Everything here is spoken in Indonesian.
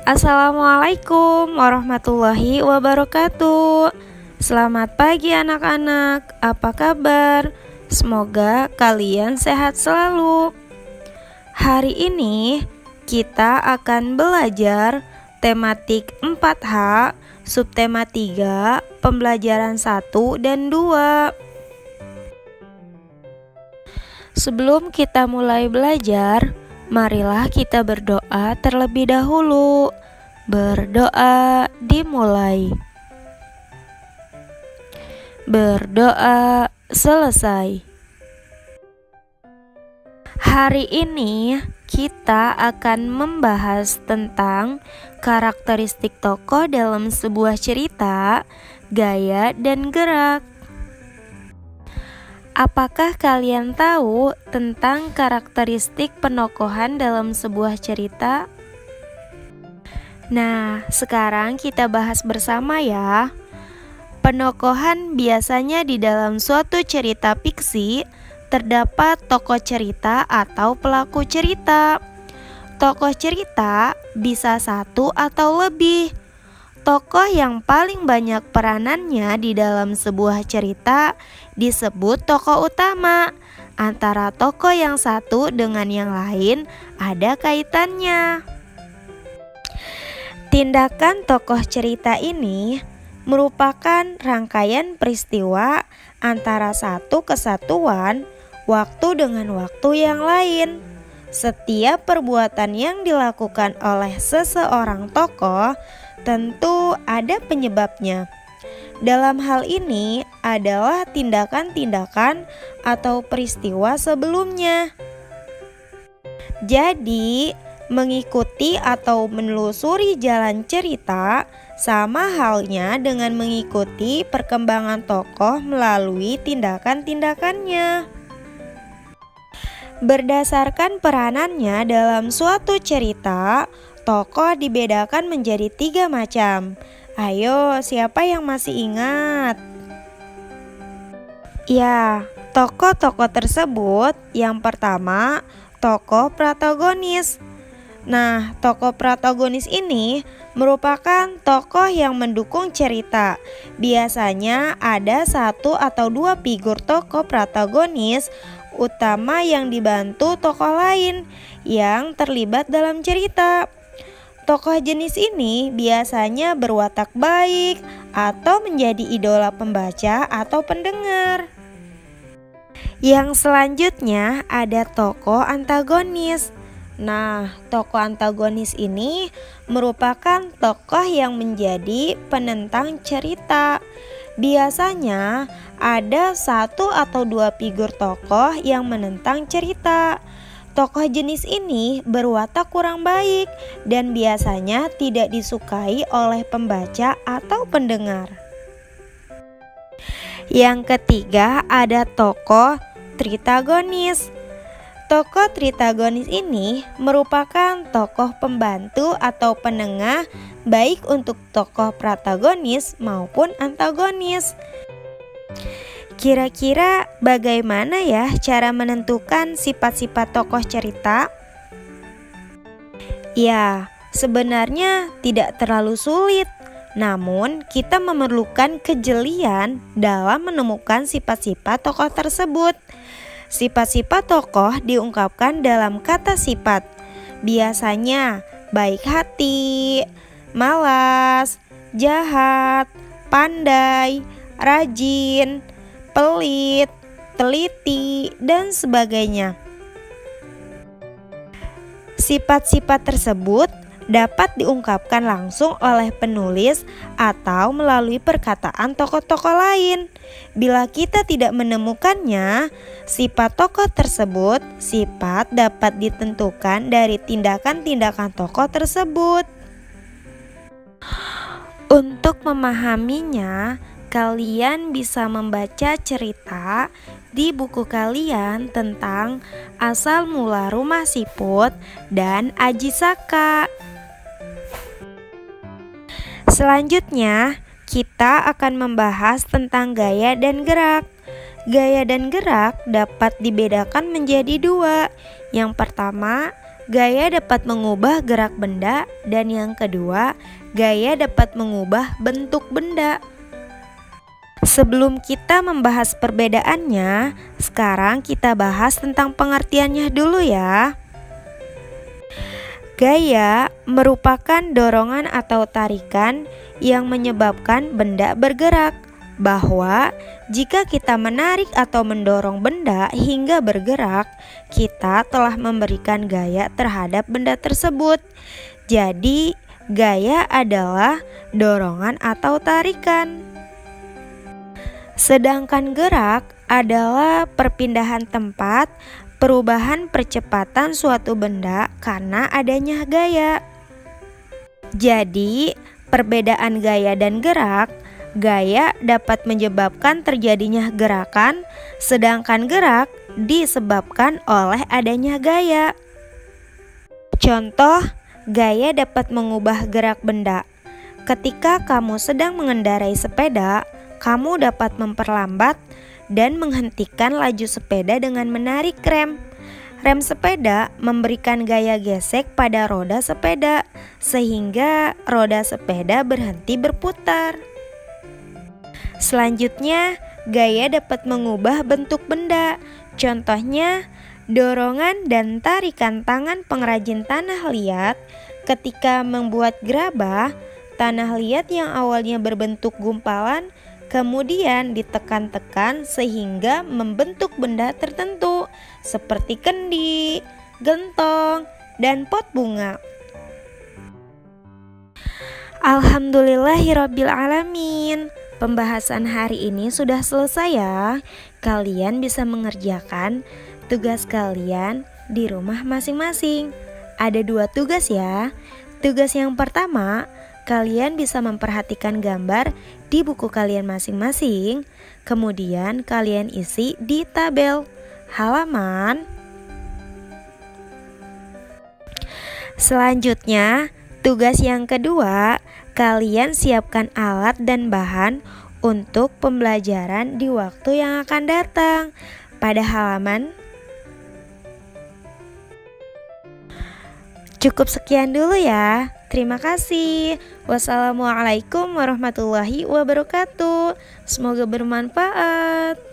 Assalamualaikum warahmatullahi wabarakatuh. Selamat pagi anak-anak, apa kabar? Semoga kalian sehat selalu. Hari ini kita akan belajar tematik 4H, subtema 3, pembelajaran 1 dan 2. Sebelum kita mulai belajar, marilah kita berdoa terlebih dahulu. Berdoa dimulai. Berdoa selesai. Hari ini kita akan membahas tentang karakteristik tokoh dalam sebuah cerita, gaya dan gerak. Apakah kalian tahu tentang karakteristik penokohan dalam sebuah cerita? Nah, sekarang kita bahas bersama ya. Penokohan biasanya di dalam suatu cerita fiksi terdapat tokoh cerita atau pelaku cerita. Tokoh cerita bisa satu atau lebih. Tokoh yang paling banyak peranannya di dalam sebuah cerita disebut tokoh utama. Antara tokoh yang satu dengan yang lain ada kaitannya. Tindakan tokoh cerita ini merupakan rangkaian peristiwa antara satu kesatuan waktu dengan waktu yang lain. Setiap perbuatan yang dilakukan oleh seseorang tokoh tentu ada penyebabnya. Dalam hal ini adalah tindakan-tindakan atau peristiwa sebelumnya. Jadi, mengikuti atau menelusuri jalan cerita sama halnya dengan mengikuti perkembangan tokoh melalui tindakan-tindakannya. Berdasarkan peranannya dalam suatu cerita, tokoh dibedakan menjadi 3 macam. Ayo, siapa yang masih ingat? Ya, tokoh-tokoh tersebut yang pertama, tokoh protagonis. Nah, tokoh protagonis ini merupakan tokoh yang mendukung cerita. Biasanya ada 1 atau 2 figur tokoh protagonis utama yang dibantu tokoh lain yang terlibat dalam cerita. Tokoh jenis ini biasanya berwatak baik atau menjadi idola pembaca atau pendengar. Yang selanjutnya ada tokoh antagonis. Nah, tokoh antagonis ini merupakan tokoh yang menjadi penentang cerita. Biasanya ada 1 atau 2 figur tokoh yang menentang cerita. Tokoh jenis ini berwatak kurang baik dan biasanya tidak disukai oleh pembaca atau pendengar. Yang ketiga ada tokoh tritagonis. Tokoh tritagonis ini merupakan tokoh pembantu atau penengah baik untuk tokoh protagonis maupun antagonis. Kira-kira bagaimana ya cara menentukan sifat-sifat tokoh cerita? Ya, sebenarnya tidak terlalu sulit. Namun, kita memerlukan kejelian dalam menemukan sifat-sifat tokoh tersebut. Sifat-sifat tokoh diungkapkan dalam kata sifat. Biasanya baik hati, malas, jahat, pandai, rajin, pelit, teliti, dan sebagainya. Sifat-sifat tersebut dapat diungkapkan langsung oleh penulis atau melalui perkataan tokoh-tokoh lain. Bila kita tidak menemukannya, sifat tokoh tersebut, sifat dapat ditentukan dari tindakan-tindakan tokoh tersebut. Untuk memahaminya, kalian bisa membaca cerita di buku kalian tentang asal mula rumah siput dan Aji Saka. Selanjutnya, kita akan membahas tentang gaya dan gerak. Gaya dan gerak dapat dibedakan menjadi 2. Yang pertama, gaya dapat mengubah gerak benda, dan yang kedua, gaya dapat mengubah bentuk benda. Sebelum kita membahas perbedaannya, sekarang kita bahas tentang pengertiannya dulu ya. Gaya merupakan dorongan atau tarikan yang menyebabkan benda bergerak. Bahwa jika kita menarik atau mendorong benda hingga bergerak, kita telah memberikan gaya terhadap benda tersebut. Jadi, gaya adalah dorongan atau tarikan. Sedangkan gerak adalah perpindahan tempat, perubahan percepatan suatu benda karena adanya gaya. Jadi, perbedaan gaya dan gerak, gaya dapat menyebabkan terjadinya gerakan, sedangkan gerak disebabkan oleh adanya gaya. Contoh, gaya dapat mengubah gerak benda. Ketika kamu sedang mengendarai sepeda, kamu dapat memperlambat dan menghentikan laju sepeda dengan menarik rem. Rem sepeda memberikan gaya gesek pada roda sepeda, sehingga roda sepeda berhenti berputar. Selanjutnya, gaya dapat mengubah bentuk benda. Contohnya, dorongan dan tarikan tangan pengrajin tanah liat ketika membuat gerabah. Tanah liat yang awalnya berbentuk gumpalan kemudian ditekan-tekan sehingga membentuk benda tertentu seperti kendi, gentong, dan pot bunga. Alhamdulillahirabbil alamin. Pembahasan hari ini sudah selesai ya. Kalian bisa mengerjakan tugas kalian di rumah masing-masing. Ada 2 tugas ya. Tugas yang pertama, kalian bisa memperhatikan gambar di buku kalian masing-masing. Kemudian kalian isi di tabel halaman. Selanjutnya, tugas yang kedua, kalian siapkan alat dan bahan untuk pembelajaran di waktu yang akan datang. Pada halaman. Cukup sekian dulu ya. Terima kasih. Wassalamualaikum warahmatullahi wabarakatuh. Semoga bermanfaat.